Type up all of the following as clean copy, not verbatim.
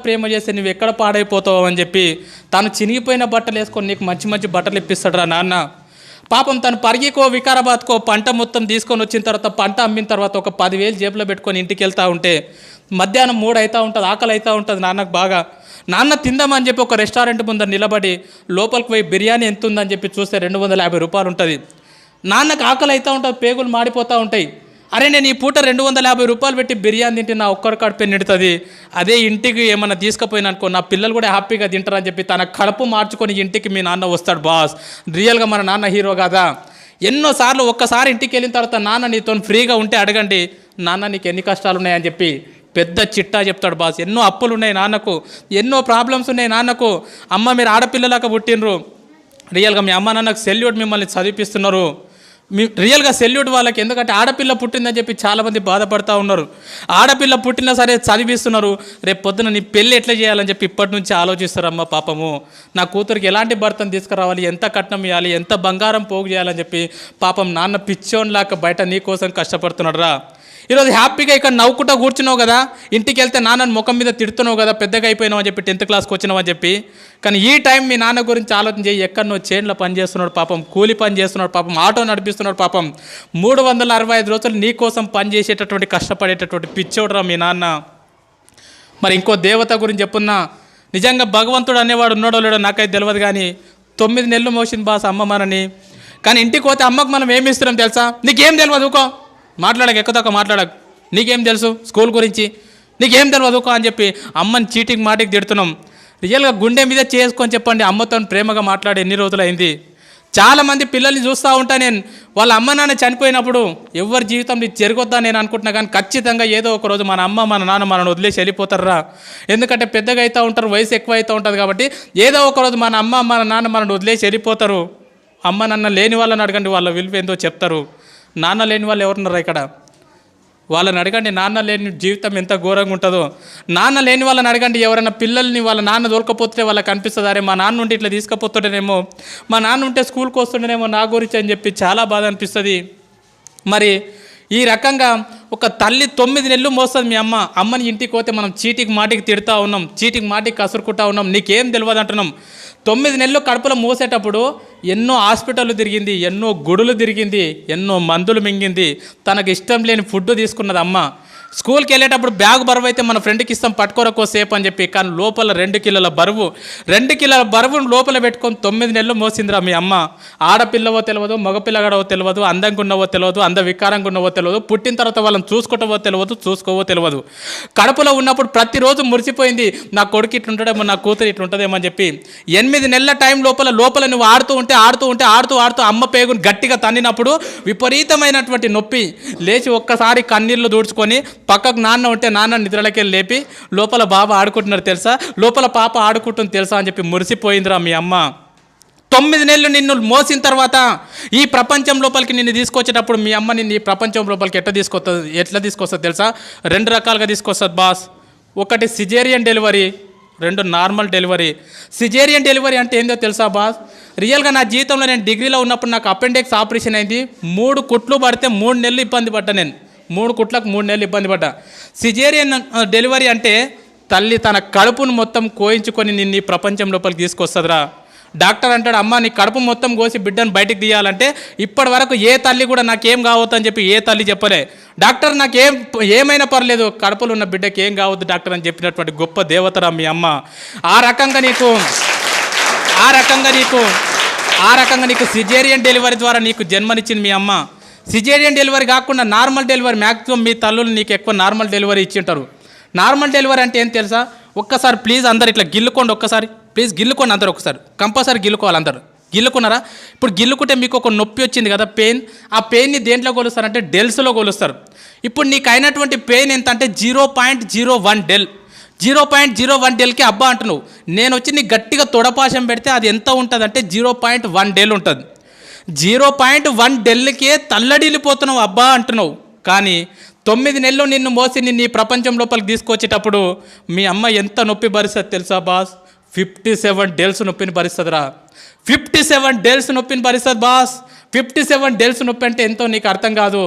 ప్రేమ చేస్తే నువ్వు ఎక్కడ పాడైపోతావు అని చెప్పి తను చినిగిపోయిన బట్టలు వేసుకొని నీకు మంచి మంచి బట్టలు ఇప్పిస్తాడు నాన్న. పాపం తను పరిగికో వికారాబాద్కో పంట మొత్తం తీసుకొని వచ్చిన తర్వాత పంట అమ్మిన తర్వాత ఒక 10,000 జేబులో పెట్టుకొని ఇంటికి వెళ్తూ ఉంటే మధ్యాహ్నం 3 అవుతూ ఉంటుంది, ఆకలి అవుతూ ఉంటుంది నాన్నకు బాగా. నాన్న తిందామని చెప్పి ఒక రెస్టారెంట్ ముందర నిలబడి లోపలికి పోయి బిర్యానీ ఎంత ఉందని చెప్పి చూస్తే 250 రూపాయలు ఉంటుంది. నాన్నకు ఆకలి అవుతూ ఉంటుంది, పేగులు మాడిపోతూ ఉంటాయి. అరే నేను ఈ పూట 250 రూపాయలు పెట్టి బిర్యానీ తింటే నా ఒక్కరి కడుపు నిండుతుంది, అదే ఇంటికి ఏమన్నా తీసుకుపోయినా అనుకో నా పిల్లలు కూడా హ్యాపీగా తింటారని చెప్పి తన కడుపు మార్చుకొని ఇంటికి మీ నాన్న వస్తాడు బాస్. రియల్గా మన నాన్న హీరో కదా. ఎన్నోసార్లు ఒక్కసారి ఇంటికి వెళ్ళిన తర్వాత నాన్న నీతో ఫ్రీగా ఉంటే అడగండి, నాన్న నీకు ఎన్ని కష్టాలు ఉన్నాయని చెప్పి పెద్ద చిట్టా చెప్తాడు బాస్. ఎన్నో అప్పులు ఉన్నాయి నాన్నకు, ఎన్నో ప్రాబ్లమ్స్ ఉన్నాయి నాన్నకు. అమ్మ మీరు ఆడపిల్లలాగా పుట్టినరు, రియల్గా మీ అమ్మ నాన్నకు సెల్యూట్, మిమ్మల్ని చదివిపిస్తున్నారు. రియల్గా సెల్యూట్ వాళ్ళకి. ఎందుకంటే ఆడపిల్ల పుట్టిందని చెప్పి చాలామంది బాధపడుతూ ఉన్నారు. ఆడపిల్ల పుట్టినా సరే చదివిస్తున్నారు, రేపు పొద్దున నీ పెళ్ళి ఎట్లా చేయాలని చెప్పి ఇప్పటి నుంచి ఆలోచిస్తారమ్మ. పాపము నా కూతురికి ఎలాంటి భర్తను తీసుకురావాలి, ఎంత కట్నం ఇవ్వాలి, ఎంత బంగారం పోగు చేయాలని చెప్పి పాపం నాన్న పిచ్చోన్లాగా బయట నీ కోసం కష్టపడుతున్నాడు రా. ఈరోజు హ్యాపీగా ఇక్కడ నవ్వుకుంటూ కూర్చున్నావు కదా, ఇంటికి వెళ్తే నాన్నని ముఖం మీద తిడుతున్నావు కదా, పెద్దగా అయిపోయినావు అని చెప్పి 10th క్లాస్కి వచ్చినావు అని చెప్పి. కానీ ఈ టైం మీ నాన్న గురించి ఆలోచన చేయి. ఎక్కడనో చేన్లో పని చేస్తున్నాడు పాపం, కూలి పని చేస్తున్నాడు పాపం, ఆటో నడిపిస్తున్నాడు పాపం. 365 రోజులు నీ కోసం పని చేసేటటువంటి కష్టపడేటటువంటి పిచ్చోడురా మీ నాన్న. మరి ఇంకో దేవత గురించి చెప్పున్నా, నిజంగా భగవంతుడు అనేవాడు ఉన్నాడో లేడో నాకైతే తెలియదు, కానీ 9 నెలలు మోసింది బాస్ అమ్మ మనని. కానీ ఇంటికి పోతే అమ్మకు మనం ఏమి ఇస్తున్నాం తెలుసా? నీకేం తెలియదు ఊకో, మాట్లాడక ఎక్కువ మాట్లాడక, నీకేం తెలుసు స్కూల్ గురించి, నీకేం తెలియదు ఊకో అని చెప్పి అమ్మని చీటికి మాటికి తిడుతున్నాం. రియల్గా గుండె మీద చేసుకొని చెప్పండి, అమ్మతో ప్రేమగా మాట్లాడి ఎన్ని రోజులు అయింది. చాలామంది పిల్లల్ని చూస్తూ ఉంటా నేను, వాళ్ళ అమ్మ నాన్న చనిపోయినప్పుడు ఎవరి జీవితంలో ఇది జరగొద్దా నేను అనుకుంటున్నా, కానీ ఖచ్చితంగా ఏదో ఒక రోజు మన అమ్మ మన నాన్న మనల్ని వదిలేసి వెళ్ళిపోతారా. ఎందుకంటే పెద్దగా అవుతూ ఉంటారు, వయసు ఎక్కువ అవుతూ ఉంటుంది కాబట్టి ఏదో ఒక రోజు మన అమ్మ మన నాన్న మనల్ని వదిలేసి వెళ్ళిపోతారు. అమ్మ నాన్న లేని వాళ్ళని అడగండి, వాళ్ళ విలువ ఏందో చెప్తారు. నాన్న లేని వాళ్ళు ఎవరున్నారా ఇక్కడ, వాళ్ళని అడగండి నాన్న లేని జీవితం ఎంత ఘోరంగా ఉంటుందో. నాన్న లేని వాళ్ళని అడగండి, ఎవరైనా పిల్లల్ని వాళ్ళ నాన్న దొరకపోతే వాళ్ళకి అనిపిస్తుంది, అరే మా నాన్న ఉంటే ఇట్లా తీసుకుపోతుండేనేమో, మా నాన్న ఉంటే స్కూల్కి వస్తుండేనేమో నా గురించి అని చెప్పి చాలా బాధ అనిపిస్తుంది. మరి ఈ రకంగా ఒక తల్లి 9 నెలలు మోస్తుంది మీ అమ్మని ఇంటికి పోతే మనం చీటికి మాటికి తిడుతూ ఉన్నాం, చీటికి మాటికి కసురుకుంటా ఉన్నాం, నీకేం తెలియదు అంటున్నాం. 9 నెలలు కడుపులో మోసేటప్పుడు ఎన్నో హాస్పిటళ్ళు తిరిగింది, ఎన్నో గుడులు తిరిగింది, ఎన్నో మందులు మింగింది, తనకు ఇష్టం లేని ఫుడ్ తీసుకున్నది అమ్మ. స్కూల్కి వెళ్ళేటప్పుడు బ్యాగ్ బరువు అయితే మన ఫ్రెండ్కి ఇస్తాం పట్టుకోరకో సేపు అని చెప్పి, కానీ లోపల 2 కిలోల బరువును లోపల పెట్టుకొని 9 నెలలు మోసిందిరా మీ అమ్మ. ఆడపిల్లవో తెలియదు, మగపిల్లగాడవో తెలియదు, అందంగా ఉన్నవో తెలియదు, వికారంగా ఉన్నవో తెలియదు, పుట్టిన తర్వాత వాళ్ళని చూసుకుంటావో తెలియదు, చూసుకోవో తెలియదు. కడుపులో ఉన్నప్పుడు ప్రతిరోజు మురిసిపోయింది, నా కొడుకు ఇట్లుంటాడేమో, నా కూతురు ఇట్లుంటుందేమో అని చెప్పి. 8 నెలల టైం లోపల నువ్వు ఆడుతూ ఉంటే అమ్మ పేగును గట్టిగా తన్నినప్పుడు విపరీతమైనటువంటి నొప్పి. లేచి ఒక్కసారి కన్నీళ్ళు దూడ్చుకొని పక్కకు నాన్న ఉంటే నాన్న నిద్రలకెళ్ళి లేపి లోపల బాబా ఆడుకుంటున్నారు తెలుసా, లోపల పాప ఆడుకుంటుంది తెలుసా అని చెప్పి మురిసిపోయిందిరా మీ అమ్మ. 9 నెలలు నిన్ను మోసిన తర్వాత ఈ ప్రపంచం లోపలికి నిన్ను తీసుకొచ్చేటప్పుడు మీ అమ్మ నిన్ను ఈ ప్రపంచం లోపలికి ఎట్లా తీసుకొస్తుంది తెలుసా? 2 రకాలుగా తీసుకొస్తుంది బాస్. ఒకటి caesarean delivery, 2 normal delivery. Caesarean delivery అంటే ఏందో తెలుసా బాస్? రియల్గా నా జీవితంలో నేను డిగ్రీలో ఉన్నప్పుడు నాకు అపెండిక్స్ ఆపరేషన్ అయింది. 3 కుట్లు పడితే 3 నెలలు ఇబ్బంది పడ్డా నేను, 3 కుట్లకు 3 నెలలు ఇబ్బంది పడ్డా. సిజేరియన్ డెలివరీ అంటే తల్లి తన కడుపును మొత్తం కోయించుకొని నిన్ను ఈ ప్రపంచం లోపలికి తీసుకొస్తుందిరా. డాక్టర్ అంటాడు, అమ్మ నీ కడుపు మొత్తం కోసి బిడ్డను బయటికి తీయాలంటే ఇప్పటి వరకు ఏ తల్లి కూడా నాకేం కావద్దు అని చెప్పి ఏ తల్లి చెప్పలే. డాక్టర్ ఏమైనా పర్లేదు, కడుపులో ఉన్న బిడ్డకి ఏం కావద్దు డాక్టర్ అని చెప్పినటువంటి గొప్ప దేవతరా మీ అమ్మ. ఆ రకంగా నీకు సిజేరియన్ డెలివరీ ద్వారా నీకు జన్మనిచ్చింది మీ అమ్మ. సిజేరియన్ డెలివరీ కాకుండా నార్మల్ డెలివరీ, మ్యాక్సిమం మీ తల్లులు నీకు ఎక్కువ నార్మల్ డెలివరీ ఇచ్చింటారు. నార్మల్ డెలివరీ అంటే ఏం తెలుసా? ఒక్కసారి ప్లీజ్ అందరు ఇట్లా గిల్లుకోండి, ఒక్కసారి ప్లీజ్ గిల్లుకోండి అందరు, ఒకసారి కంపల్సరీ గిల్లుకోవాలి అందరు. గిల్లుకున్నారా? ఇప్పుడు గిల్లుకుంటే మీకు ఒక నొప్పి వచ్చింది కదా, పెయిన్. ఆ పెయిన్ని దేంట్లో కొలుస్తారంటే డెల్స్లో కొలుస్తారు. ఇప్పుడు నీకు అయినటువంటి పెయిన్ ఎంత అంటే 0.01 డెల్. 0.01 డెల్కి అబ్బా అంటున్నావు. నేను వచ్చి నీకు గట్టిగా తొడపాశం పెడితే అది ఎంత ఉంటుంది అంటే 0.1 డెల్ ఉంటుంది. 0.1 డెల్కే తల్లడిల్లిపోతున్నావు అబ్బా అంటున్నావు. కానీ 9 నెలలు నిన్ను మోసి నిన్ను ఈ ప్రపంచం లోపలికి తీసుకొచ్చేటప్పుడు మీ అమ్మ ఎంత నొప్పి భరిస్తుంది తెలుసా బాస్? 57 డేల్స్ నొప్పిని భరిస్తుందిరా. 57 డేల్స్ నొప్పిని భరిస్తుంది బాస్. 57 డేల్స్ నొప్పి అంటే ఎంతో నీకు అర్థం కాదు.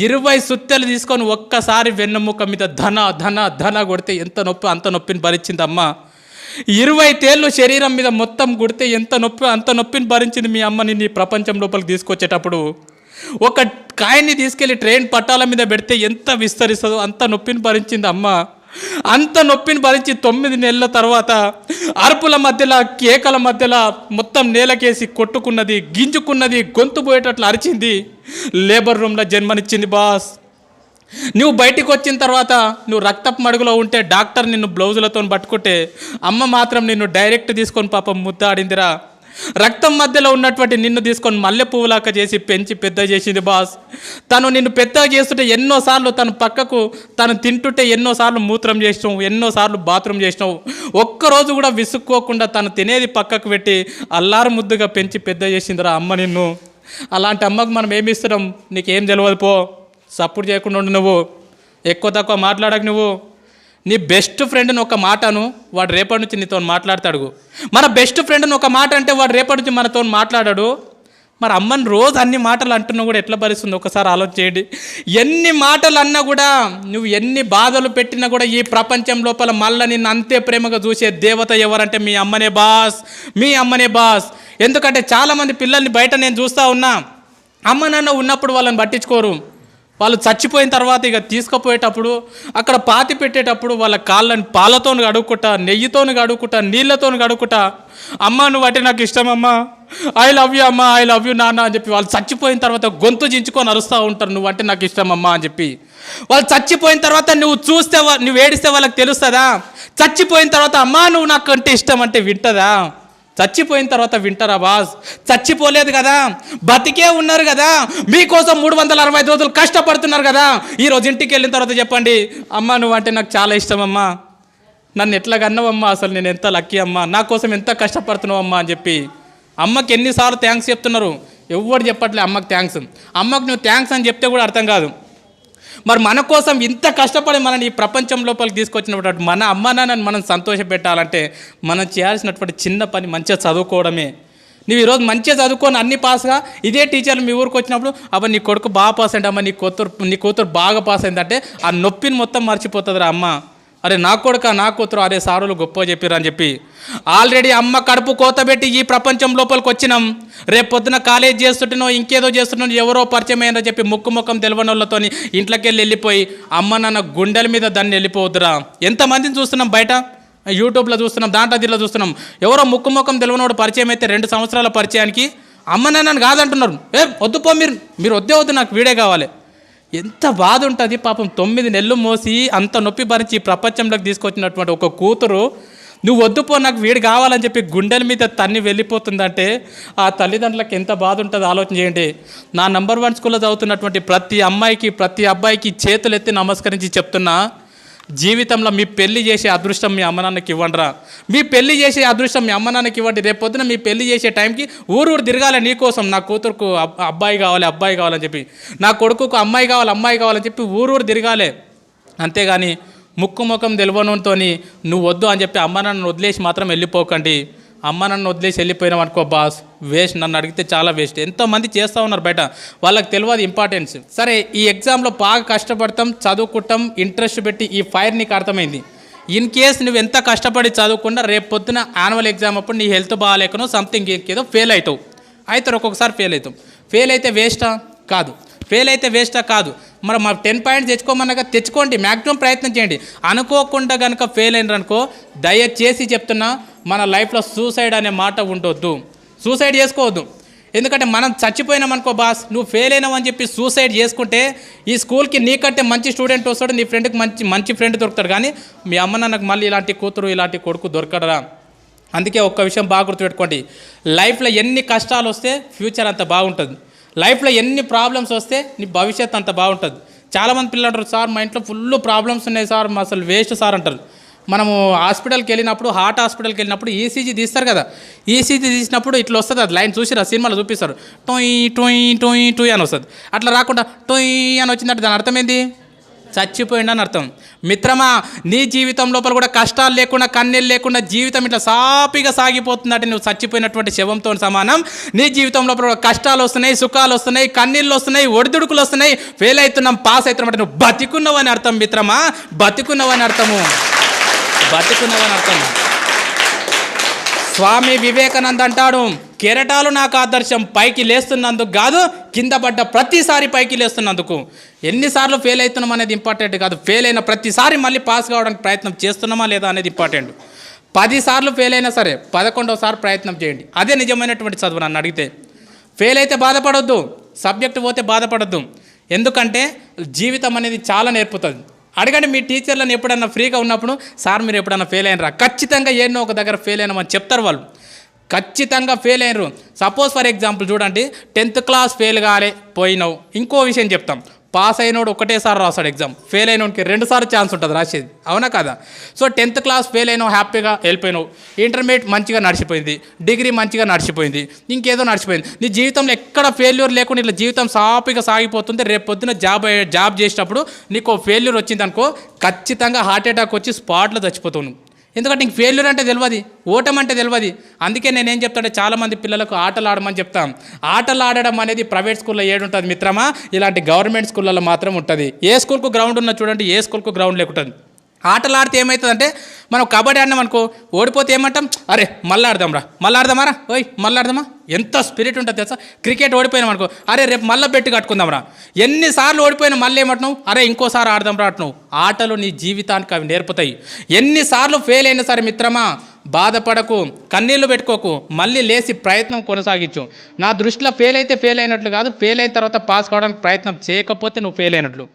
20 సుత్తెలు తీసుకొని ఒక్కసారి వెన్నెముక మీద ధన ధన ధన కొడితే ఎంత నొప్పి, అంత నొప్పిని భరించింది అమ్మ. 20 తేళ్ళు శరీరం మీద మొత్తం కొడితే ఎంత నొప్పి, అంత నొప్పిని భరించింది మీ అమ్మని నీ ప్రపంచం లోపలికి తీసుకొచ్చేటప్పుడు. ఒక కాయన్ని తీసుకెళ్ళి ట్రైన్ పట్టాల మీద పెడితే ఎంత విస్తరిస్తుందో అంత నొప్పిని భరించింది అమ్మ. అంత నొప్పిని భరించి 9 నెలల తర్వాత అరుపుల మధ్యలో, కేకల మధ్యలో మొత్తం నేలకేసి కొట్టుకున్నది, గింజుకున్నది, గొంతు పోయేటట్లు అరిచింది. లేబర్ రూమ్లో జన్మనిచ్చింది బాస్. నువ్వు బయటికి వచ్చిన తర్వాత నువ్వు రక్తపు మడుగులో ఉంటే డాక్టర్ నిన్ను బ్లౌజులతో పట్టుకుంటే అమ్మ మాత్రం నిన్ను డైరెక్ట్ తీసుకొని పాపం ముద్దాడిందిరా. రక్తం మధ్యలో ఉన్నటువంటి నిన్ను తీసుకొని మల్లె పువ్వులాక చేసి పెంచి పెద్ద చేసింది బాస్. తను నిన్ను పెద్దగా చేస్తుంటే ఎన్నోసార్లు తను పక్కకు తను తింటుంటే ఎన్నోసార్లు మూత్రం చేసినావు, ఎన్నోసార్లు బాత్రూమ్ చేసినావు. ఒక్కరోజు కూడా విసుక్కోకుండా తను తినేది పక్కకు పెట్టి అల్లారు ముద్దుగా పెంచి పెద్ద చేసిందిరా అమ్మ నిన్ను. అలాంటి అమ్మకు మనం ఏమి ఇస్తున్నాం? నీకేం తెలియదు పో. సపోర్ట్ చేయకుండా ఉండు. నువ్వు ఎక్కువ తక్కువ మాట్లాడకు. నువ్వు నీ బెస్ట్ ఫ్రెండ్ని ఒక మాటను వాడు రేపటి నుంచి నీతో మాట్లాడతాడు. మన బెస్ట్ ఫ్రెండ్ని ఒక మాట అంటే వాడు రేపటి నుంచి మనతో మాట్లాడాడు. మరి అమ్మని రోజు అన్ని మాటలు అంటున్నా కూడా ఎట్లా భరిస్తుంది ఒకసారి ఆలోచన చేయండి. ఎన్ని మాటలు అన్నా కూడా, నువ్వు ఎన్ని బాధలు పెట్టినా కూడా ఈ ప్రపంచం లోపల మళ్ళీ నిన్ను అంతే ప్రేమగా చూసే దేవత ఎవరంటే మీ అమ్మనే బాస్, మీ అమ్మనే బాస్. ఎందుకంటే చాలామంది పిల్లల్ని బయట నేను చూస్తూ ఉన్నా, అమ్మ నాన్న ఉన్నప్పుడు వాళ్ళని పట్టించుకోరు. వాళ్ళు చచ్చిపోయిన తర్వాత ఇక తీసుకుపోయేటప్పుడు అక్కడ పాతి పెట్టేటప్పుడు వాళ్ళ కాళ్ళని పాలతో కడుక్కుంటా, నెయ్యితో కడుక్కుంటా, నీళ్ళతో కడుక్కుంటా, అమ్మ నువ్వు అంటే నాకు ఇష్టం అమ్మ, ఐ లవ్ యూ అమ్మ, ఐ లవ్ యూ నాన్న అని చెప్పి వాళ్ళు చచ్చిపోయిన తర్వాత గొంతు చించుకొని అరుస్తూ ఉంటారు, నువ్వు అంటే నాకు ఇష్టం అమ్మ అని చెప్పి. వాళ్ళు చచ్చిపోయిన తర్వాత నువ్వు చూస్తే, నువ్వు ఏడిస్తే వాళ్ళకి తెలుస్తుందా? చచ్చిపోయిన తర్వాత అమ్మ నువ్వు నాకు అంటే ఇష్టం అంటే వింటదా? చచ్చిపోయిన తర్వాత వింటారా బాస్? చచ్చిపోలేదు కదా, బతికే ఉన్నారు కదా, మీకోసం 365 రోజులు కష్టపడుతున్నారు కదా. ఈరోజు ఇంటికి వెళ్ళిన తర్వాత చెప్పండి, అమ్మ నువ్వు అంటే నాకు చాలా ఇష్టం అమ్మా, నన్ను ఎట్లా కన్నావమ్మా, అసలు నేను ఎంత లక్కీ అమ్మా, నా కోసం ఎంత కష్టపడుతున్నావు అమ్మా అని చెప్పి. అమ్మకి ఎన్నిసార్లు థ్యాంక్స్ చెప్తున్నారు, ఎవరు చెప్పట్లే అమ్మకి థ్యాంక్స్. అమ్మకు నువ్వు థ్యాంక్స్ అని చెప్తే కూడా అర్థం కాదు. మరి మన కోసం ఇంత కష్టపడి మనని ఈ ప్రపంచం లోపలికి తీసుకొచ్చినటువంటి మన అమ్మ నాన్నని మనం సంతోషపెట్టాలంటే మనం చేయాల్సినటువంటి చిన్న పని మంచిగా చదువుకోవడమే. నువ్వు ఈరోజు మంచిగా చదువుకొని అన్ని పాస్గా ఇదే టీచర్లు మీ ఊరికి వచ్చినప్పుడు అబ్బా నీ కొడుకు బాగా పాస్ అయింది అమ్మ, నీ కూతురు బాగా పాస్ అయిందంటే ఆ నొప్పిని మొత్తం మర్చిపోతుందిరా అమ్మ. అరే నా కొడుక నా కూతురు, అరే సారులు గొప్ప చెప్పిర్రు అని చెప్పి. ఆల్రెడీ అమ్మ కడుపు కోతబెట్టి ఈ ప్రపంచం లోపలికి వచ్చినాం. రేపు పొద్దున కాలేజ్ చేస్తుంటేనో ఇంకేదో చేస్తుంటేనో ఎవరో పరిచయం అయ్యారని చెప్పి ముఖం తెలియని వాళ్ళతో ఇంట్లోకి వెళ్ళిపోయి అమ్మ నాన్న గుండెల మీద దాన్ని వెళ్ళిపోవద్దురా. ఎంతమందిని చూస్తున్నాం బయట, యూట్యూబ్లో చూస్తున్నాం, దాంట్లో దీంట్లో చూస్తున్నాం. ఎవరో ముఖం తెలియనోడు పరిచయం అయితే 2 సంవత్సరాల పరిచయానికి అమ్మ నాన్నని కాదంటున్నారు. వద్దుపో, మీరు వద్దు, నాకు వీడే కావాలి. ఎంత బాధ ఉంటుంది పాపం. 9 నెలలు మోసి అంత నొప్పి భరించి ఈ ప్రపంచంలోకి తీసుకొచ్చినటువంటి ఒక కూతురు నువ్వు వద్దుపో నాకు వీడు కావాలని చెప్పి గుండెల మీద తన్ని వెళ్ళిపోతుందంటే ఆ తల్లిదండ్రులకు ఎంత బాధ ఉంటుందో ఆలోచన చేయండి. నా నంబర్ 1 స్కూల్లో చదువుతున్నటువంటి ప్రతి అమ్మాయికి ప్రతి అబ్బాయికి చేతులు ఎత్తి నమస్కరించి చెప్తున్నా, జీవితంలో మీ పెళ్లి చేసే అదృష్టం మీ అమ్మ నాన్నకి ఇవ్వండిరా. మీ పెళ్లి చేసే అదృష్టం మీ అమ్మ నాన్నకి ఇవ్వండి. రేపు పొద్దున మీ పెళ్లి చేసే టైంకి ఊరు తిరగాలి నీకోసం, నా కూతురుకు అబ్బాయి కావాలని చెప్పి, నా కొడుకుకు అమ్మాయి కావాలని చెప్పి ఊరు తిరగాలి. అంతేగాని ముఖం తెలియనుతో నువ్వు వద్దు అని చెప్పి అమ్మ నాన్నను వదిలేసి మాత్రం వెళ్ళిపోకండి. అమ్మ నన్ను వదిలేసి వెళ్ళిపోయినాం అనుకో బాస్, వేస్ట్. నన్ను అడిగితే చాలా వేస్ట్. ఎంతోమంది చేస్తూ ఉన్నారు బయట, వాళ్ళకి తెలియదు ఇంపార్టెన్స్. సరే ఈ ఎగ్జామ్లో బాగా కష్టపడతాం, చదువుకుంటాం, ఇంట్రెస్ట్ పెట్టి ఈ ఫైర్ నీకు అర్థమైంది. ఇన్ కేస్ నువ్వు ఎంత కష్టపడి చదువుకున్నా రేపు పొద్దున యాన్యువల్ ఎగ్జామ్ అప్పుడు నీ హెల్త్ బాగాలేకనో సంథింగ్ ఏదో ఫెయిల్ అవుతావు. ఒక్కొక్కసారి ఫెయిల్ అవుతాం. ఫెయిల్ అయితే వేస్టా? కాదు. మరి మా 10 పాయింట్స్ తెచ్చుకోమన్నాక తెచ్చుకోండి, మ్యాక్సిమం ప్రయత్నం చేయండి. అనుకోకుండా కనుక ఫెయిల్ అయినారనుకో, దయచేసి చెప్తున్నా, మన లైఫ్లో సూసైడ్ అనే మాట ఉండొద్దు. సూసైడ్ చేసుకోవద్దు. ఎందుకంటే మనం చచ్చిపోయినాం అనుకో బాస్, నువ్వు ఫెయిల్ అయినావు అని చెప్పి సూసైడ్ చేసుకుంటే ఈ స్కూల్కి నీకంటే మంచి స్టూడెంట్ వస్తాడు, నీ ఫ్రెండ్కి మంచి ఫ్రెండ్ దొరుకుతాడు, కానీ మీ అమ్మ నాన్నకు మళ్ళీ ఇలాంటి కూతురు ఇలాంటి కొడుకు దొరకడరా. అందుకే ఒక్క విషయం బాగా గుర్తుపెట్టుకోండి, లైఫ్లో ఎన్ని కష్టాలు వస్తే ఫ్యూచర్ అంత బాగుంటుంది, లైఫ్లో ఎన్ని ప్రాబ్లమ్స్ వస్తే నీ భవిష్యత్ అంత బాగుంటుంది. చాలామంది పిల్లలు అంటారు, సార్ మా ఇంట్లో ఫుల్ ప్రాబ్లమ్స్ ఉన్నాయి సార్, అసలు వేస్ట్ సార్ అంటారు. మనము హాస్పిటల్కి వెళ్ళినప్పుడు, హార్ట్ హాస్పిటల్కి వెళ్ళినప్పుడు ఈసీజీ తీస్తారు కదా, ఈసీజీ తీసినప్పుడు ఇట్లా వస్తుంది, అది లైన్ చూసిరా, సినిమాలో చూపిస్తారు, టొయ్ టొయ్ టొయ్ టొయ్ అని వస్తుంది. అట్లా రాకుండా టొయ్ అని వచ్చిందంటే దాని అర్థం ఏంది? చచ్చిపోయిండని అర్థం. మిత్రమా, నీ జీవితం లోపల కూడా కష్టాలు లేకుండా కన్నీళ్ళు లేకుండా జీవితం ఇట్లా సాపిగా సాగిపోతుందంటే నువ్వు చచ్చిపోయినటువంటి శవంతో సమానం. నీ జీవితం లోపల కూడా కష్టాలు వస్తున్నాయి, సుఖాలు వస్తున్నాయి, కన్నీళ్ళు వస్తున్నాయి, ఒడిదుడుకులు వస్తున్నాయి, ఫెయిల్ అవుతున్నాం, పాస్ అవుతున్నాం అంటే నువ్వు బతికున్నావని అర్థం మిత్రమా, బతికున్నావని అర్థము, బతికున్నావని అర్థం. స్వామి వివేకానంద అంటాడు, కెరటాలు నాకు ఆదర్శం, పైకి లేస్తున్నందుకు కాదు, కింద పడ్డ ప్రతిసారి పైకి లేస్తున్నందుకు. ఎన్నిసార్లు ఫెయిల్ అవుతున్నాం అనేది ఇంపార్టెంట్ కాదు, ఫెయిల్ అయిన ప్రతిసారి మళ్ళీ పాస్ కావడానికి ప్రయత్నం చేస్తున్నామా లేదా అనేది ఇంపార్టెంట్. 10 సార్లు ఫెయిల్ అయినా సరే 11వసారి ప్రయత్నం చేయండి, అదే నిజమైనటువంటి చదువు. నన్ను అడిగితే ఫెయిల్ అయితే బాధపడొద్దు, సబ్జెక్ట్ పోతే బాధపడొద్దు, ఎందుకంటే జీవితం అనేది చాలా నేర్పుతుంది. అడగండి మీ టీచర్లను, ఎప్పుడన్నా ఫ్రీగా ఉన్నప్పుడు, సార్ మీరు ఎప్పుడన్నా ఫెయిల్ అయినరా? ఖచ్చితంగా ఏన్నో ఒక దగ్గర ఫెయిల్ అయినామని చెప్తారు వాళ్ళు, ఖచ్చితంగా ఫెయిల్ అయినరు. సపోజ్ ఫర్ ఎగ్జాంపుల్ చూడండి, 10th క్లాస్ ఫెయిల్ కాలే పోయినావు, ఇంకో విషయం చెప్తాం, పాస్ అయినోడు ఒకటేసారి రాస్తాడు ఎగ్జామ్, ఫెయిల్ అయినోడికి 2 సార్లు ఛాన్స్ ఉంటుంది రాసేది, అవునా కదా? సో 10th క్లాస్ ఫెయిల్ అయినావు, హ్యాపీగా వెళ్ళిపోయినావు, ఇంటర్మీడియట్ మంచిగా నడిచిపోయింది, డిగ్రీ మంచిగా నడిచిపోయింది, ఇంకేదో నడిచిపోయింది, నీ జీవితంలో ఎక్కడ ఫెయిల్యూర్ లేకుండా ఇట్లా జీవితం సాఫీగా సాగిపోతుంది. రేపు పొద్దున జాబ్ చేసేటప్పుడు నీకు ఫెయిల్యూర్ వచ్చింది అనుకో, ఖచ్చితంగా హార్ట్ అటాక్ వచ్చి స్పాట్లో చచ్చిపోతావు. ఎందుకంటే నీకు ఫెయిల్యూర్ అంటే తెలియదు, ఓటమి అంటే తెలియదు. అందుకే నేనేం చెప్తానంటే చాలామంది పిల్లలకు ఆటలు ఆడమని చెప్తాం. ఆటలు ఆడడం అనేది ప్రైవేట్ స్కూల్లో ఏడుంటుంది మిత్రమా, ఇలాంటి గవర్నమెంట్ స్కూళ్ళలో మాత్రం ఉంటుంది. ఏ స్కూల్కు గ్రౌండ్ ఉన్నా చూడండి, ఏ స్కూల్కు గ్రౌండ్ లేకుంటుంది. ఆటలు ఆడితే ఏమవుతుందంటే, మనం కబడ్డీ ఆడినాం అనుకో, ఓడిపోతే ఏమంటాం, అరే మళ్ళీ ఆడదాంరా, మళ్ళీ ఆడదామారా, ఓయ్ మళ్ళీ ఆడదామా, ఎంత స్పిరిట్ ఉంటుంది తెలుసా. క్రికెట్ ఓడిపోయినాం అనుకో, అరే రేపు మళ్ళీ బెట్టు కట్టుకుందాంరా, ఎన్నిసార్లు ఓడిపోయినా మళ్ళీ ఏమంటున్నావు, అరే ఇంకోసారి ఆడదాంరా అంటున్నావు. ఆటలు నీ జీవితానికి అవి నేర్పుతాయి. ఎన్నిసార్లు ఫెయిల్ అయినా సరే మిత్రమా, బాధపడకు, కన్నీళ్లు పెట్టుకోకు, మళ్ళీ లేచి ప్రయత్నం కొనసాగించు. నా దృష్టిలో ఫెయిల్ అయితే ఫెయిల్ అయినట్లు కాదు, ఫెయిల్ అయిన తర్వాత పాస్ కావడానికి ప్రయత్నం చేయకపోతే నువ్వు ఫెయిల్ అయినట్లు.